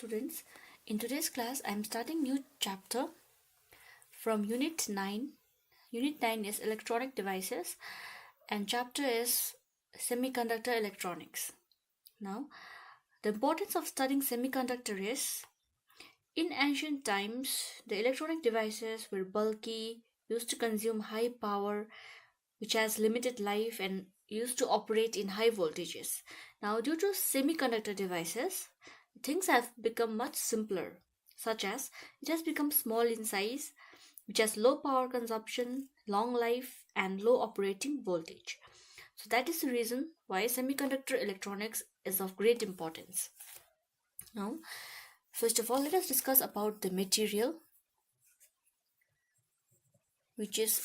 students. In today's class, I am starting new chapter from Unit 9. Unit 9 is Electronic Devices and chapter is Semiconductor Electronics. Now, the importance of studying semiconductor is, in ancient times, the electronic devices were bulky, used to consume high power, which has limited life and used to operate in high voltages. Now, due to semiconductor devices, things have become much simpler, such as it has become small in size, which has low power consumption, long life, and low operating voltage. So that is the reason why semiconductor electronics is of great importance. Now, first of all, let us discuss about the material, which is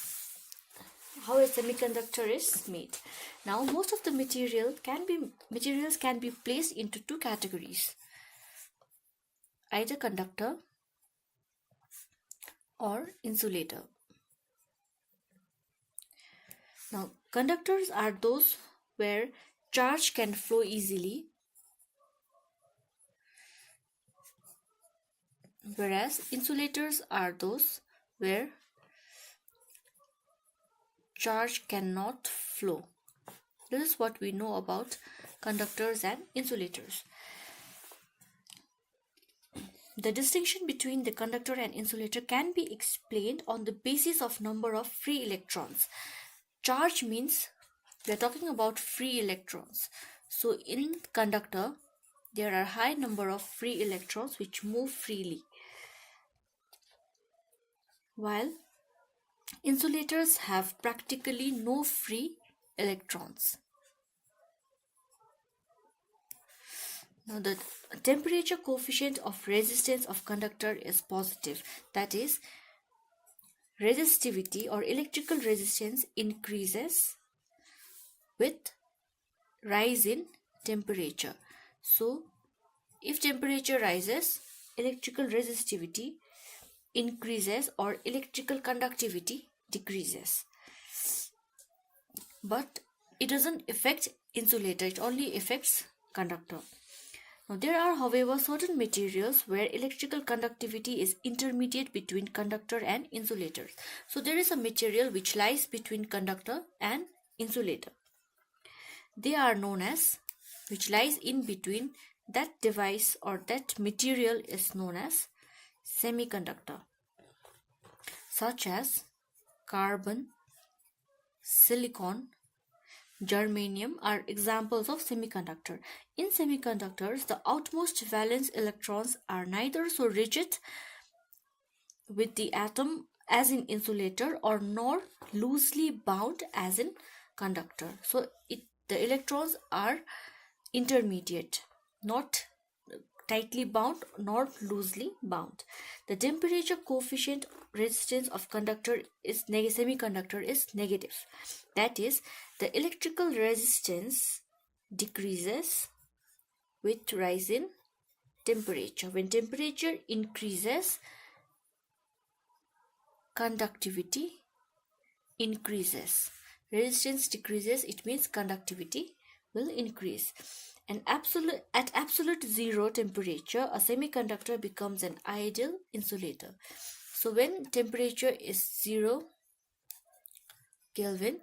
how a semiconductor is made. Now, most of the materials can be placed into two categories: either conductor or insulator. Now, conductors are those where charge can flow easily, whereas insulators are those where charge cannot flow. This is what we know about conductors and insulators. The distinction between the conductor and insulator can be explained on the basis of number of free electrons. Charge means we are talking about free electrons. So in conductor, there are high number of free electrons which move freely, while insulators have practically no free electrons. Now, the temperature coefficient of resistance of conductor is positive. That is, resistivity or electrical resistance increases with rise in temperature. So, if temperature rises, electrical resistivity increases or electrical conductivity decreases. But it doesn't affect insulator, it only affects conductor. Now, there are, however, certain materials where electrical conductivity is intermediate between conductor and insulator. So, there is a material which lies between conductor and insulator. They are known as, which lies in between, that device or that material is known as semiconductor, such as carbon, silicon, germanium are examples of semiconductor. In semiconductors, the outmost valence electrons are neither so rigid with the atom as in insulator or nor loosely bound as in conductor. So the electrons are intermediate, not tightly bound nor loosely bound. The temperature coefficient resistance of semiconductor is negative. That is, the electrical resistance decreases with rise in temperature. When temperature increases, conductivity increases. Resistance decreases, it means conductivity will increase. And at absolute zero temperature, a semiconductor becomes an ideal insulator. So when temperature is 0 Kelvin,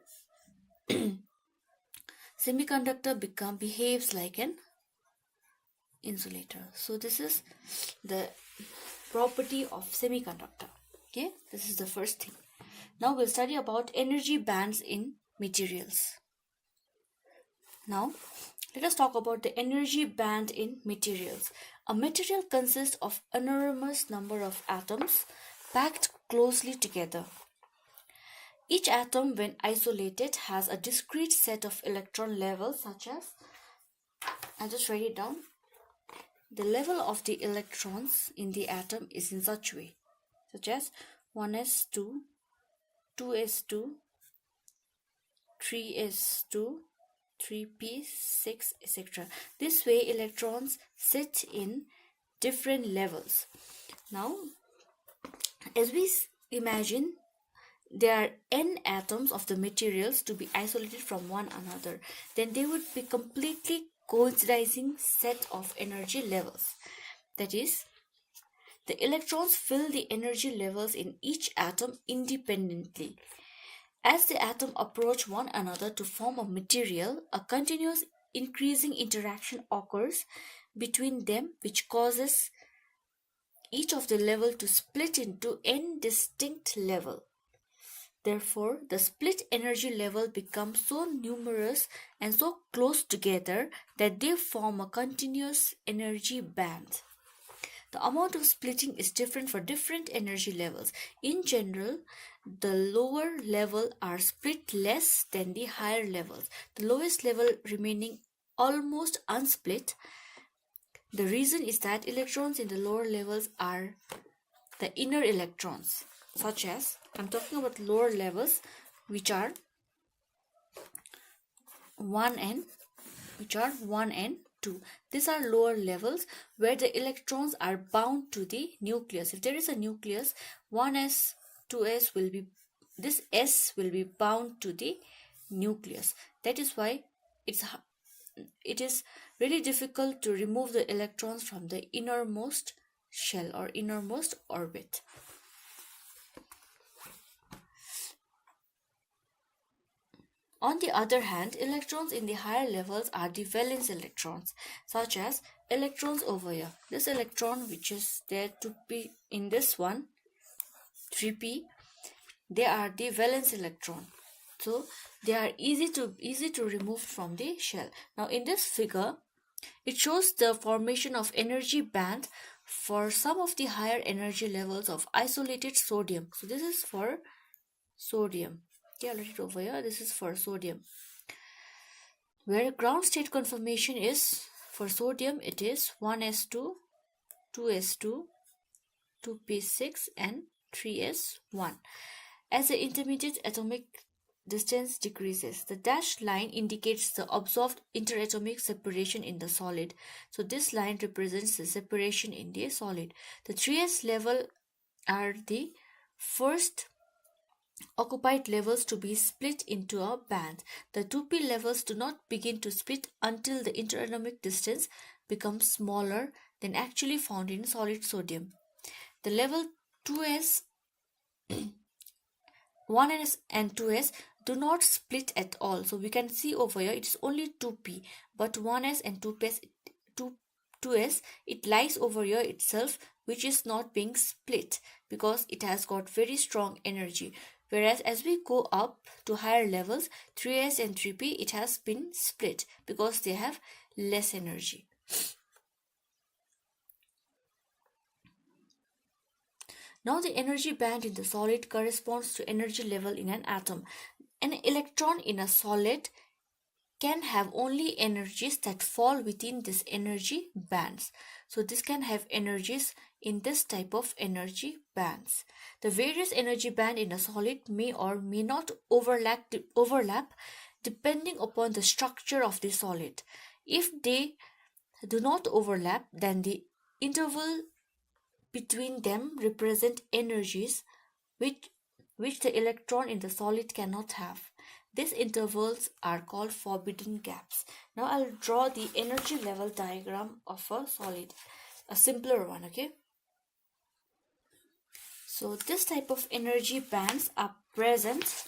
semiconductor behaves like an insulator. So this is the property of semiconductor. Okay, this is the first thing. Now we'll study about energy bands in materials. Now, let us talk about the energy band in materials. A material consists of an enormous number of atoms packed closely together. Each atom, when isolated, has a discrete set of electron levels, such as, I'll just write it down. The level of the electrons in the atom is in such way, such as 1s2, 2s2, 3s2, 3p6, etc. This way electrons sit in different levels. Now, as we imagine, there are n atoms of the materials to be isolated from one another, then they would be completely coinciding set of energy levels. That is, the electrons fill the energy levels in each atom independently. As the atom approach one another to form a material, a continuous increasing interaction occurs between them, which causes each of the level to split into n distinct levels. Therefore, the split energy level becomes so numerous and so close together that they form a continuous energy band. The amount of splitting is different for different energy levels. In general, the lower level are split less than the higher levels, the lowest level remaining almost unsplit. The reason is that electrons in the lower levels are the inner electrons, such as, I'm talking about lower levels, which are 1n, 2. These are lower levels where the electrons are bound to the nucleus. If there is a nucleus, 1s, 2s will be, this s will be bound to the nucleus. That is why it is really difficult to remove the electrons from the innermost shell or innermost orbit. On the other hand, electrons in the higher levels are the valence electrons, such as electrons over here. This electron, which is there to be in this one, 3p, they are the valence electron. So they are easy to remove from the shell. Now in this figure, it shows the formation of energy band for some of the higher energy levels of isolated sodium. So this is for sodium. Okay, I'll write it over here. This is for sodium. Where ground state conformation is, for sodium it is 1s2, 2s2, 2p6 and 3s1. As the intermediate atomic distance decreases, the dashed line indicates the observed interatomic separation in the solid. So this line represents the separation in the solid. The 3s level are the first occupied levels to be split into a band. The 2p levels do not begin to split until the interatomic distance becomes smaller than actually found in solid sodium. The level 2s, 1s and 2s do not split at all. So we can see over here it is only 2p, but 1s and 2s, it lies over here itself, which is not being split because it has got very strong energy. Whereas as we go up to higher levels, 3s and 3p, it has been split because they have less energy. Now the energy band in the solid corresponds to energy level in an atom. An electron in a solid can have only energies that fall within this energy bands. So this can have energies in this type of energy bands. The various energy band in a solid may or may not overlap depending upon the structure of the solid. If they do not overlap, then the interval between them represent energies which the electron in the solid cannot have. These intervals are called forbidden gaps. Now I'll draw the energy level diagram of a solid, a simpler one, okay? So this type of energy bands are present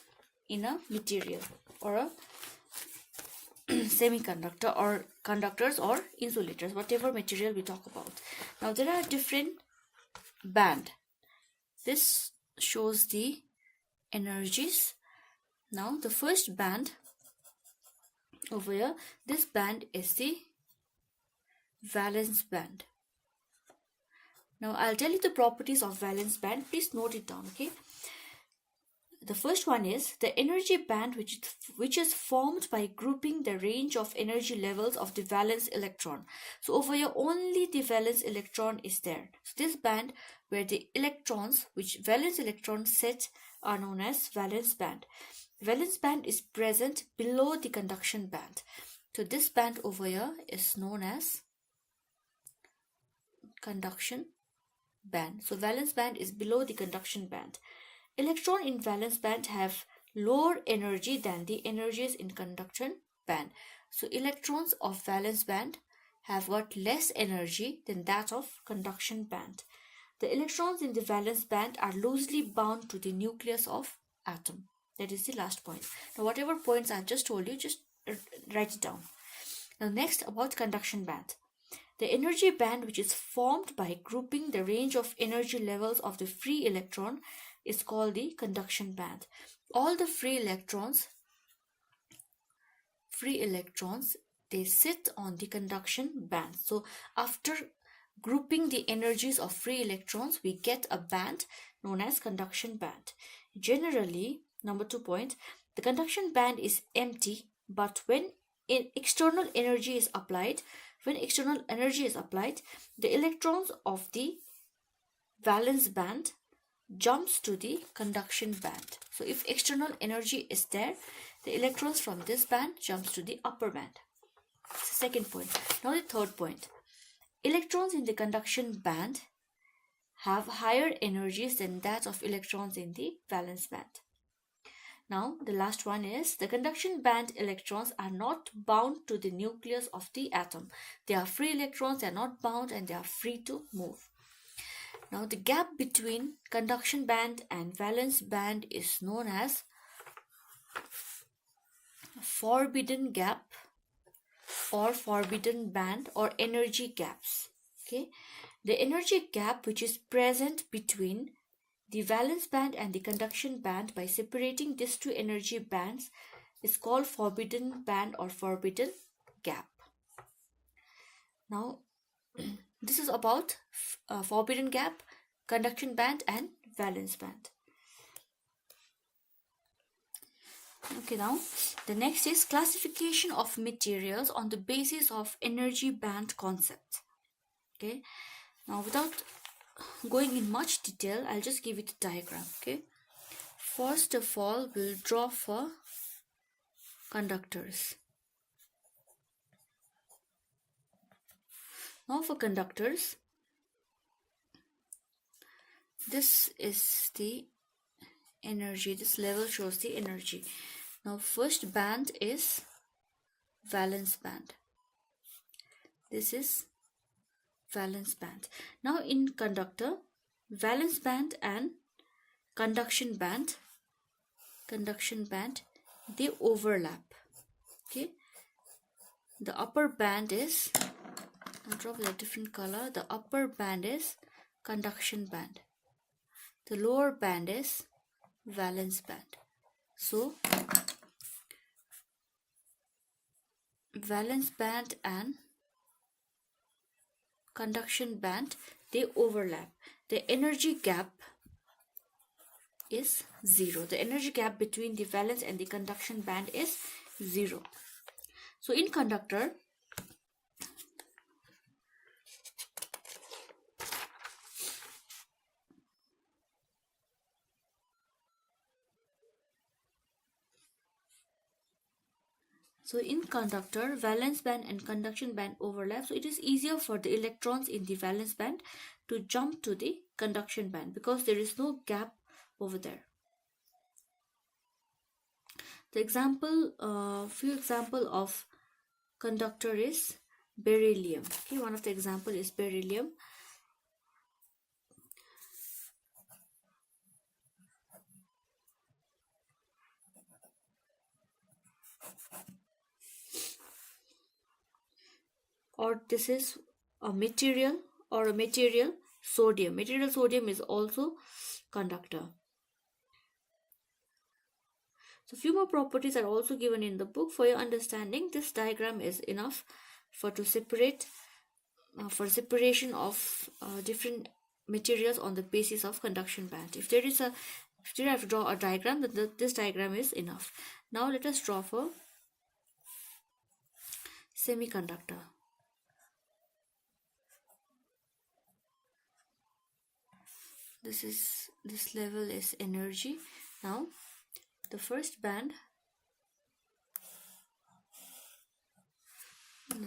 in a material or a semiconductor or conductors or insulators, whatever material we talk about. Now there are different band. This shows the energies. Now the first band over here, this band is the valence band. Now I'll tell you the properties of valence band. Please note it down, okay? The first one is the energy band which is formed by grouping the range of energy levels of the valence electron. So over here only the valence electron is there. So this band where the electrons which valence electrons set are known as valence band. Valence band is present below the conduction band. So this band over here is known as conduction band. So valence band is below the conduction band. Electron in valence band have lower energy than the energies in conduction band. So electrons of valence band have got less energy than that of conduction band. The electrons in the valence band are loosely bound to the nucleus of atom. That is the last point. Now whatever points I have just told you, just write it down. Now next, about conduction band. The energy band, which is formed by grouping the range of energy levels of the free electron, is called the conduction band. All the free electrons, they sit on the conduction band. So after grouping the energies of free electrons, we get a band known as conduction band. Generally, number 2 point, the conduction band is empty, but when external energy is applied, the electrons of the valence band jumps to the conduction band. So if external energy is there, the electrons from this band jumps to the upper band. Second point. Now the third point. Electrons in the conduction band have higher energies than that of electrons in the valence band. Now the last one is, the conduction band electrons are not bound to the nucleus of the atom. They are free electrons, they are not bound, and they are free to move. Now the gap between conduction band and valence band is known as forbidden gap or forbidden band or energy gaps. Okay, the energy gap which is present between the valence band and the conduction band by separating these two energy bands is called forbidden band or forbidden gap. Now this is about forbidden gap, conduction band and valence band. Okay, now the next is classification of materials on the basis of energy band concept. Okay, now without going in much detail, I'll just give it a diagram. Okay, first of all, we'll draw for conductors. Now for conductors, this is the energy, this level shows the energy. Now first band is valence band. This is valence band. Now in conductor, valence band and conduction band, they overlap. Okay, the upper band is, I'll draw with a different color. The upper band is conduction band. The lower band is valence band. So valence band and conduction band, they overlap. The energy gap is 0. The energy gap between the valence and the conduction band is 0. So in conductor, valence band and conduction band overlap. So it is easier for the electrons in the valence band to jump to the conduction band because there is no gap over there. The few example of conductor is beryllium. Okay, one of the example is beryllium. Or this is a material sodium. Material sodium is also conductor. So few more properties are also given in the book. For your understanding, this diagram is enough for separation of different materials on the basis of conduction band. If you have to draw a diagram, then this diagram is enough. Now let us draw for semiconductor. This level is energy. Now the first band,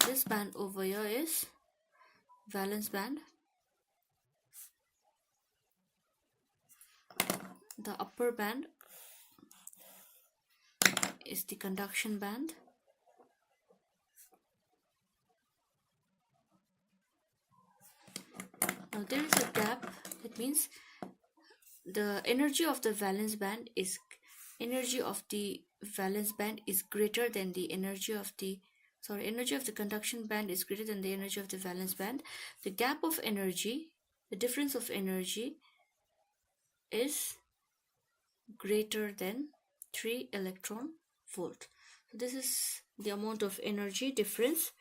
this band over here is valence band. The upper band is the conduction band. Now there is a gap. That means the energy of the valence band is greater than the energy of the conduction band is greater than the energy of the valence band. The gap of energy, the difference of energy, is greater than 3 electron volt. So this is the amount of energy difference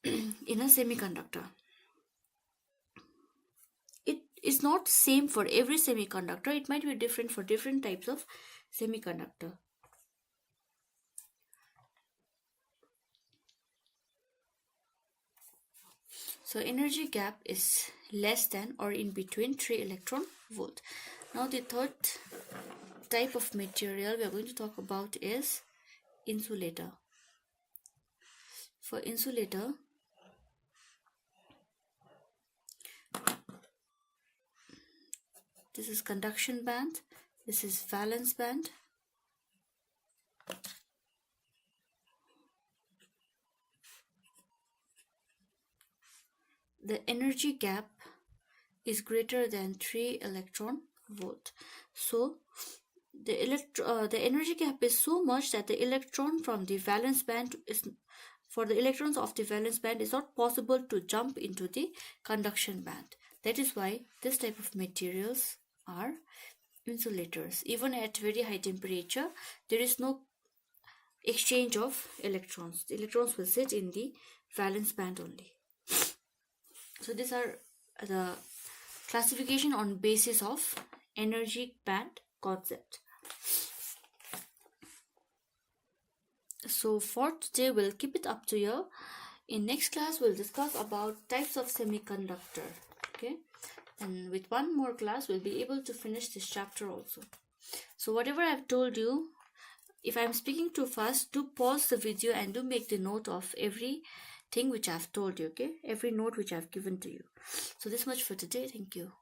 in a semiconductor. It is not same for every semiconductor. It might be different for different types of semiconductor. So energy gap is less than or in between 3 electron volt. Now the third type of material we are going to talk about is insulator. For insulator, this is conduction band, this is valence band. The energy gap is greater than 3 electron volt. So the energy gap is so much that the electron from the valence band for the electrons of the valence band is not possible to jump into the conduction band. That is why this type of materials are insulators. Even at very high temperature, there is no exchange of electrons. The electrons will sit in the valence band only. So these are the classification on basis of energy band concept. So for today, we'll keep it up to here. In next class, we'll discuss about types of semiconductor. Okay, and with one more class, we'll be able to finish this chapter also. So whatever I've told you, if I'm speaking too fast, do pause the video and do make the note of everything which I've told you. Okay, every note which I've given to you. So this much for today. Thank you.